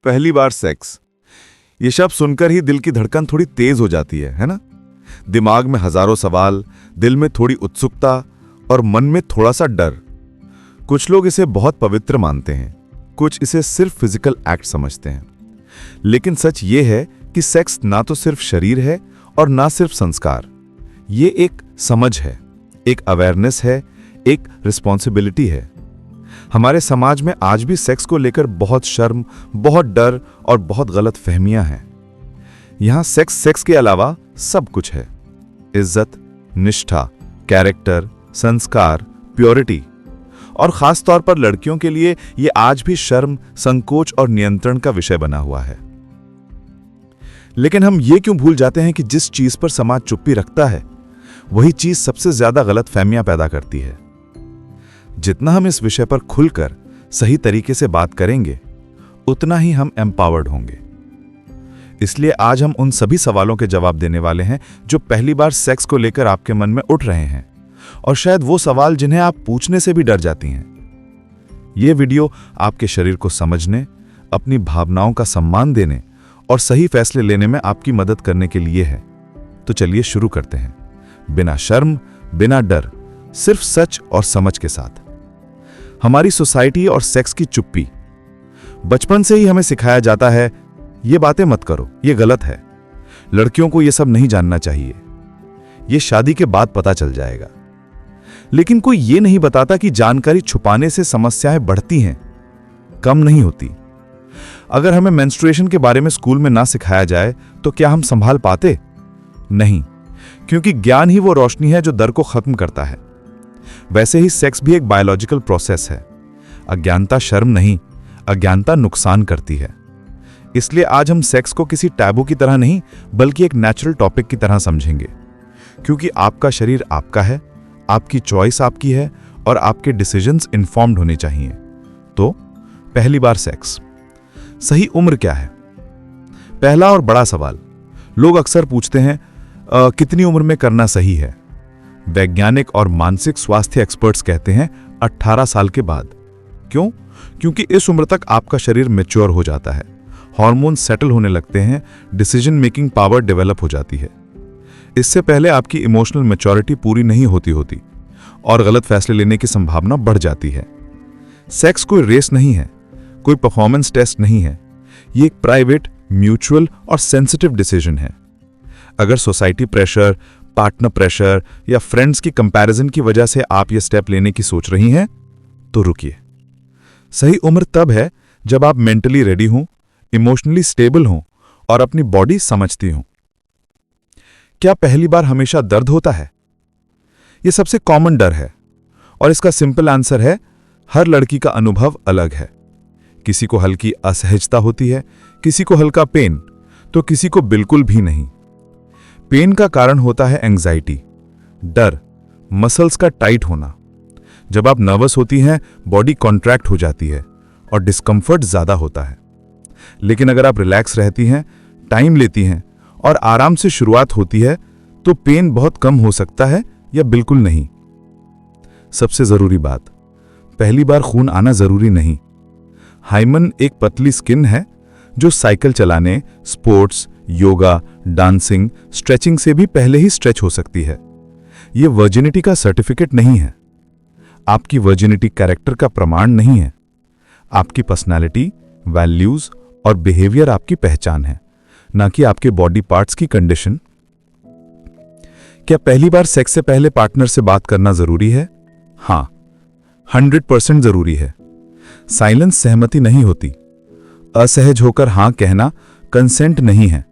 पहली बार सेक्स, ये शब्द सुनकर ही दिल की धड़कन थोड़ी तेज हो जाती है ना? दिमाग में हजारों सवाल, दिल में थोड़ी उत्सुकता और मन में थोड़ा सा डर। कुछ लोग इसे बहुत पवित्र मानते हैं, कुछ इसे सिर्फ फिजिकल एक्ट समझते हैं। लेकिन सच ये है कि सेक्स ना तो सिर्फ शरीर है और ना सिर्फ संस्कार। ये एक समझ है, एक अवेयरनेस है, एक रिस्पॉन्सिबिलिटी है। हमारे समाज में आज भी सेक्स को लेकर बहुत शर्म, बहुत डर और बहुत गलत फहमियां हैं। यहां सेक्स के अलावा सब कुछ है। इज्जत, निष्ठा, कैरेक्टर, संस्कार, प्योरिटी। और खास तौर पर लड़कियों के लिए यह आज भी शर्म, संकोच और नियंत्रण का विषय बना हुआ है। लेकिन हम ये क्यों भूल जाते हैं कि जिस चीज पर समाज चुप्पी रखता है, वही चीज सबसे ज्यादा गलत फहमियां पैदा करती है। जितना हम इस विषय पर खुलकर सही तरीके से बात करेंगे, उतना ही हम एम्पावर्ड होंगे। इसलिए आज हम उन सभी सवालों के जवाब देने वाले हैं जो पहली बार सेक्स को लेकर आपके मन में उठ रहे हैं, और शायद वो सवाल जिन्हें आप पूछने से भी डर जाती हैं। यह वीडियो आपके शरीर को समझने, अपनी भावनाओं का सम्मान देने और सही फैसले लेने में आपकी मदद करने के लिए है। तो चलिए शुरू करते हैं, बिना शर्म, बिना डर, सिर्फ सच और समझ के साथ। हमारी सोसाइटी और सेक्स की चुप्पी। बचपन से ही हमें सिखाया जाता है, ये बातें मत करो, ये गलत है, लड़कियों को ये सब नहीं जानना चाहिए, ये शादी के बाद पता चल जाएगा। लेकिन कोई ये नहीं बताता कि जानकारी छुपाने से समस्याएं बढ़ती हैं, कम नहीं होती। अगर हमें मेंस्ट्रुएशन के बारे में स्कूल में ना सिखाया जाए तो क्या हम संभाल पाते? नहीं, क्योंकि ज्ञान ही वो रोशनी है जो डर को खत्म करता है। वैसे ही सेक्स भी एक बायोलॉजिकल प्रोसेस है। अज्ञानता शर्म नहीं, अज्ञानता नुकसान करती है। इसलिए आज हम सेक्स को किसी टैबू की तरह नहीं, बल्कि एक नेचुरल टॉपिक की तरह समझेंगे। क्योंकि आपका शरीर आपका है, आपकी चॉइस आपकी है और आपके डिसीजंस इन्फॉर्म्ड होने चाहिए। तो पहली बार सेक्स, सही उम्र क्या है? पहला और बड़ा सवाल। लोग अक्सर पूछते हैं, कितनी उम्र में करना सही है? वैज्ञानिक और मानसिक स्वास्थ्य एक्सपर्ट्स कहते हैं 18 साल के बाद। क्यों? क्योंकि इस उम्र तक आपका शरीर मैच्योर हो जाता है, हार्मोन सेटल होने लगते हैं, डिसीजन मेकिंग पावर डेवलप हो जाती है। इससे पहले आपकी इमोशनल मैच्योरिटी पूरी नहीं होती और गलत फैसले लेने की संभावना बढ़ जाती है। सेक्स कोई रेस नहीं है, कोई परफॉर्मेंस टेस्ट नहीं है। ये एक प्राइवेट, म्यूचुअल और सेंसिटिव डिसीजन है। अगर सोसाइटी प्रेशर, पार्टनर प्रेशर या फ्रेंड्स की कंपैरिजन की वजह से आप ये स्टेप लेने की सोच रही हैं, तो रुकिए। सही उम्र तब है जब आप मेंटली रेडी हों, इमोशनली स्टेबल हों और अपनी बॉडी समझती हों। क्या पहली बार हमेशा दर्द होता है? यह सबसे कॉमन डर है और इसका सिंपल आंसर है, हर लड़की का अनुभव अलग है। किसी को हल्की असहजता होती है, किसी को हल्का पेन, तो किसी को बिल्कुल भी नहीं। पेन का कारण होता है एंग्जाइटी, डर, मसल्स का टाइट होना। जब आप नर्वस होती हैं, बॉडी कॉन्ट्रैक्ट हो जाती है और डिस्कंफर्ट ज्यादा होता है। लेकिन अगर आप रिलैक्स रहती हैं, टाइम लेती हैं और आराम से शुरुआत होती है, तो पेन बहुत कम हो सकता है या बिल्कुल नहीं। सबसे जरूरी बात, पहली बार खून आना जरूरी नहीं। हाइमन एक पतली स्किन है जो साइकिल चलाने, स्पोर्ट्स, योगा, डांसिंग, स्ट्रेचिंग से भी पहले ही स्ट्रेच हो सकती है। यह वर्जिनिटी का सर्टिफिकेट नहीं है। आपकी वर्जिनिटी कैरेक्टर का प्रमाण नहीं है। आपकी पर्सनालिटी, वैल्यूज और बिहेवियर आपकी पहचान है, ना कि आपके बॉडी पार्ट्स की कंडीशन। क्या पहली बार सेक्स से पहले पार्टनर से बात करना जरूरी है? हां, 100% जरूरी है। साइलेंस सहमति नहीं होती। असहज होकर हां कहना कंसेंट नहीं है।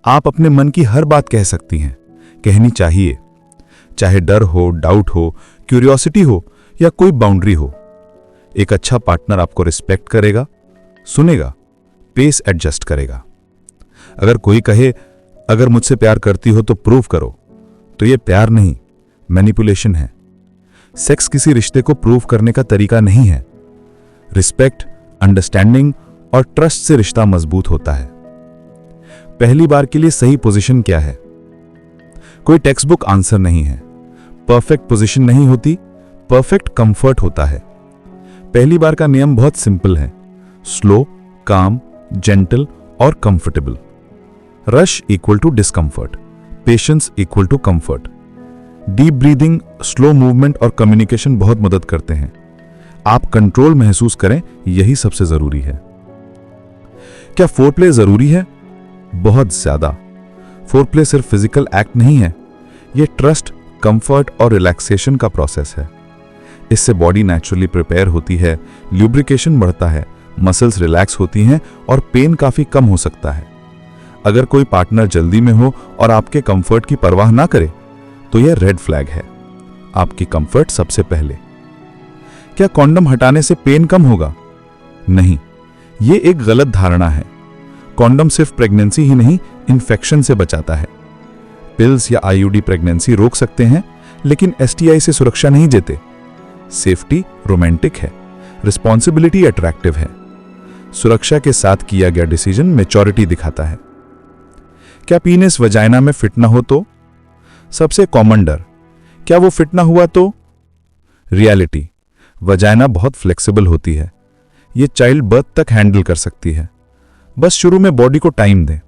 आप अपने मन की हर बात कह सकती हैं, कहनी चाहिए, चाहे डर हो, डाउट हो, क्यूरियोसिटी हो या कोई बाउंड्री हो। एक अच्छा पार्टनर आपको रिस्पेक्ट करेगा, सुनेगा, पेस एडजस्ट करेगा। अगर कोई कहे, अगर मुझसे प्यार करती हो तो प्रूव करो, तो यह प्यार नहीं, मैनिपुलेशन है। सेक्स किसी रिश्ते को प्रूव करने का तरीका नहीं है। रिस्पेक्ट, अंडरस्टैंडिंग और ट्रस्ट से रिश्ता मजबूत होता है। पहली बार के लिए सही पोजीशन क्या है? कोई टेक्स्ट बुक आंसर नहीं है। परफेक्ट पोजीशन नहीं होती, परफेक्ट कंफर्ट होता है। पहली बार का नियम बहुत सिंपल है, स्लो, काम, जेंटल और comfortable. Rush equal to discomfort, patience equal to comfort. Deep breathing, slow movement और कम्युनिकेशन बहुत मदद करते हैं। आप कंट्रोल महसूस करें, यही सबसे जरूरी है। क्या फोरप्ले जरूरी है? बहुत ज्यादा। फोरप्ले सिर्फ फिजिकल एक्ट नहीं है, यह ट्रस्ट, कंफर्ट और रिलैक्सेशन का प्रोसेस है। इससे बॉडी नेचुरली प्रिपेयर होती है, ल्यूब्रिकेशन बढ़ता है, मसल्स रिलैक्स होती हैं और पेन काफी कम हो सकता है। अगर कोई पार्टनर जल्दी में हो और आपके कंफर्ट की परवाह ना करे तो यह रेड फ्लैग है। आपकी कंफर्ट सबसे पहले। क्या कॉन्डम हटाने से पेन कम होगा? नहीं, यह एक गलत धारणा है। कॉन्डम सिर्फ प्रेगनेंसी ही नहीं, इन्फेक्शन से बचाता है। पिल्स या आईयूडी प्रेगनेंसी रोक सकते हैं, लेकिन एसटीआई से सुरक्षा नहीं देते। सेफ्टी रोमांटिक है, रिस्पॉन्सिबिलिटी अट्रैक्टिव है। सुरक्षा के साथ किया गया डिसीजन मैच्योरिटी दिखाता है। क्या पीनिस वजाइना में फिट ना हो तो? सबसे कॉमन डर, क्या वो फिट ना हुआ तो? रियलिटी, वजाइना बहुत फ्लेक्सिबल होती है, ये चाइल्ड बर्थ तक हैंडल कर सकती है। बस शुरू में बॉडी को टाइम दें।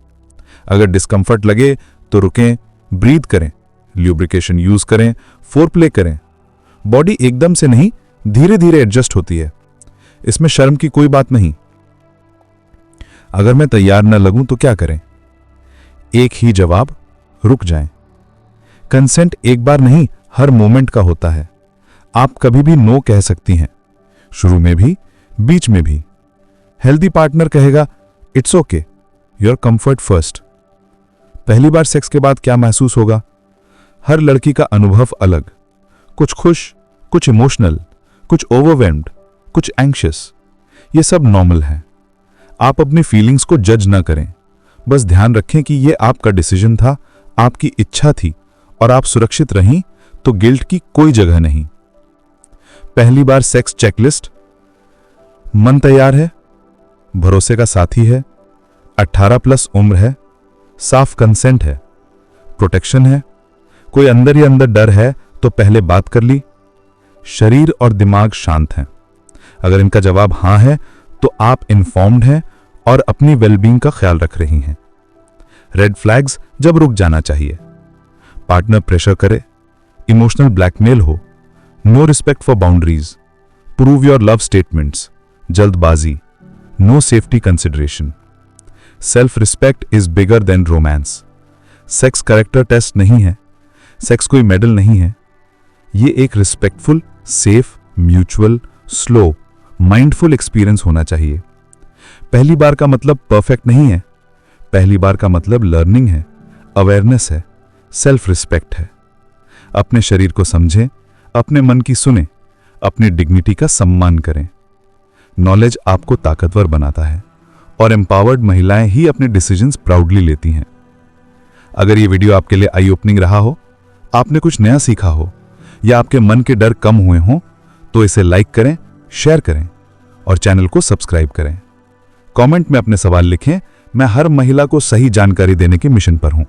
अगर डिस्कंफर्ट लगे तो रुकें, ब्रीथ करें, ल्यूब्रिकेशन यूज करें, फोरप्ले करें। बॉडी एकदम से नहीं, धीरे धीरे एडजस्ट होती है। इसमें शर्म की कोई बात नहीं। अगर मैं तैयार न लगूं तो क्या करें? एक ही जवाब, रुक जाएं। कंसेंट एक बार नहीं, हर मोमेंट का होता है। आप कभी भी नो कह सकती हैं, शुरू में भी, बीच में भी। हेल्दी पार्टनर कहेगा it's okay, your comfort first. पहली बार सेक्स के बाद क्या महसूस होगा? हर लड़की का अनुभव अलग, कुछ खुश, कुछ इमोशनल, कुछ ओवरवेल्म्ड, कुछ एंग्शियस। ये सब नॉर्मल है। आप अपनी फीलिंग्स को जज ना करें, बस ध्यान रखें कि यह आपका डिसीजन था, आपकी इच्छा थी और आप सुरक्षित रहीं तो गिल्ट की कोई जगह नहीं। पहली बार सेक्स चेकलिस्ट। मन तैयार है, भरोसे का साथी है, 18+ उम्र है, साफ कंसेंट है, प्रोटेक्शन है, कोई अंदर ही अंदर डर है तो पहले बात कर ली, शरीर और दिमाग शांत हैं। अगर इनका जवाब हां है तो आप इन्फॉर्म्ड हैं और अपनी वेलबींग का ख्याल रख रही हैं। रेड फ्लैग्स, जब रुक जाना चाहिए, पार्टनर प्रेशर करे, इमोशनल ब्लैकमेल हो, no respect for boundaries, prove your love statements, जल्दबाजी, no safety consideration. Self respect is bigger than romance. Sex character test नहीं है, सेक्स कोई मेडल नहीं है। ये एक respectful, safe, mutual, slow, mindful experience होना चाहिए। पहली बार का मतलब परफेक्ट नहीं है, पहली बार का मतलब लर्निंग है, अवेयरनेस है, सेल्फ रिस्पेक्ट है। अपने शरीर को समझें, अपने मन की सुने, अपनी डिग्निटी का सम्मान करें। नॉलेज आपको ताकतवर बनाता है और एम्पावर्ड महिलाएं ही अपने डिसीजंस प्राउडली लेती हैं। अगर ये वीडियो आपके लिए आई ओपनिंग रहा हो, आपने कुछ नया सीखा हो या आपके मन के डर कम हुए हों, तो इसे लाइक करें, शेयर करें और चैनल को सब्सक्राइब करें। कमेंट में अपने सवाल लिखें, मैं हर महिला को सही जानकारी देने के मिशन पर हूं।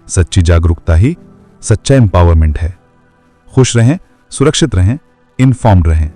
सच्ची जागरूकता ही सच्चा एम्पावरमेंट है। खुश रहें, सुरक्षित रहें, इन्फॉर्म्ड रहें।